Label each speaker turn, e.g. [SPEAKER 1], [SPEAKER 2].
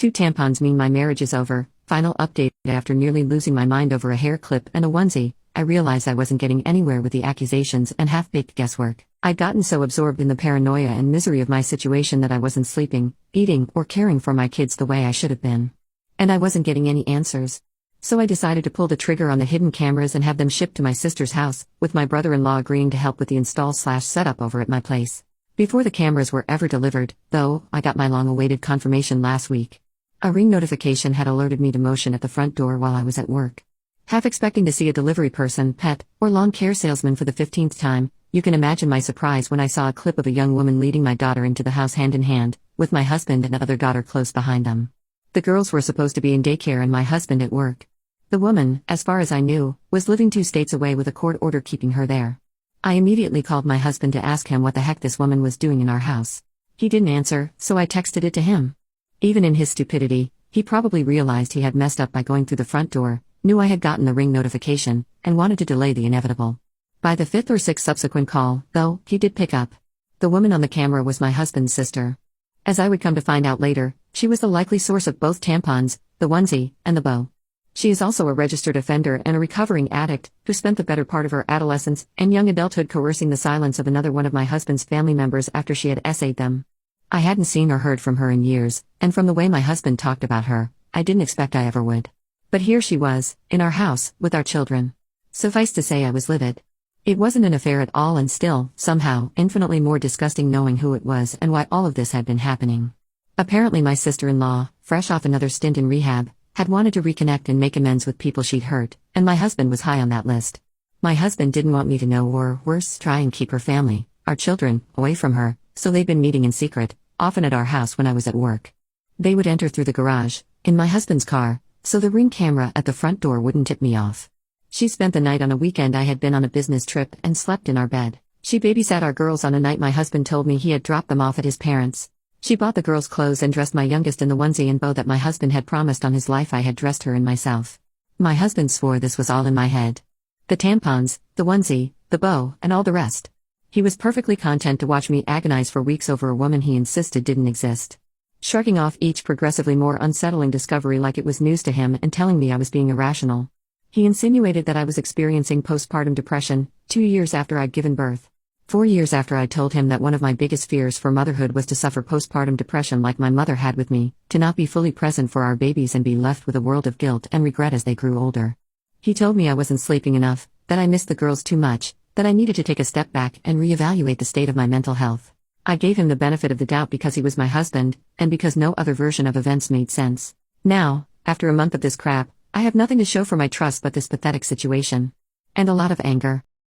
[SPEAKER 1] 2 tampons mean my marriage is over. Final update. After nearly losing my mind over a hair clip and a onesie, I realized I wasn't getting anywhere with the accusations and half-baked guesswork. I'd gotten so absorbed in the paranoia and misery of my situation that I wasn't sleeping, eating, or caring for my kids the way I should have been. And I wasn't getting any answers. So I decided to pull the trigger on the hidden cameras and have them shipped to my sister's house, with my brother-in-law agreeing to help with the install/setup over at my place. Before the cameras were ever delivered, though, I got my long-awaited confirmation last week. A Ring notification had alerted me to motion at the front door while I was at work. Half expecting to see a delivery person, pet, or lawn care salesman for the 15th time, you can imagine my surprise when I saw a clip of a young woman leading my daughter into the house hand in hand, with my husband and other daughter close behind them. The girls were supposed to be in daycare and my husband at work. The woman, as far as I knew, was living 2 states away with a court order keeping her there. I immediately called my husband to ask him what the heck this woman was doing in our house. He didn't answer, so I texted it to him. Even in his stupidity, he probably realized he had messed up by going through the front door, knew I had gotten the Ring notification, and wanted to delay the inevitable. By the 5th or 6th subsequent call, though, he did pick up. The woman on the camera was my husband's sister. As I would come to find out later, she was the likely source of both tampons, the onesie, and the bow. She is also a registered offender and a recovering addict, who spent the better part of her adolescence and young adulthood coercing the silence of another one of my husband's family members after she had essayed them. I hadn't seen or heard from her in years, and from the way my husband talked about her, I didn't expect I ever would. But here she was, in our house, with our children. Suffice to say I was livid. It wasn't an affair at all and still, somehow, infinitely more disgusting knowing who it was and why all of this had been happening. Apparently my sister-in-law, fresh off another stint in rehab, had wanted to reconnect and make amends with people she'd hurt, and my husband was high on that list. My husband didn't want me to know or, worse, try and keep her family, our children, away from her, so they'd been meeting in secret, often at our house when I was at work. They would enter through the garage, in my husband's car, so the Ring camera at the front door wouldn't tip me off. She spent the night on a weekend I had been on a business trip and slept in our bed. She babysat our girls on a night my husband told me he had dropped them off at his parents'. She bought the girls' clothes and dressed my youngest in the onesie and bow that my husband had promised on his life I had dressed her in myself. My husband swore this was all in my head. The tampons, the onesie, the bow, and all the rest. He was perfectly content to watch me agonize for weeks over a woman he insisted didn't exist. Shrugging off each progressively more unsettling discovery like it was news to him and telling me I was being irrational. He insinuated that I was experiencing postpartum depression, 2 years after I'd given birth. 4 years after I told him that one of my biggest fears for motherhood was to suffer postpartum depression like my mother had with me, to not be fully present for our babies and be left with a world of guilt and regret as they grew older. He told me I wasn't sleeping enough, that I missed the girls too much, that I needed to take a step back and reevaluate the state of my mental health. I gave him the benefit of the doubt because he was my husband, and because no other version of events made sense. Now, after a month of this crap, I have nothing to show for my trust but this pathetic situation. And a lot of anger.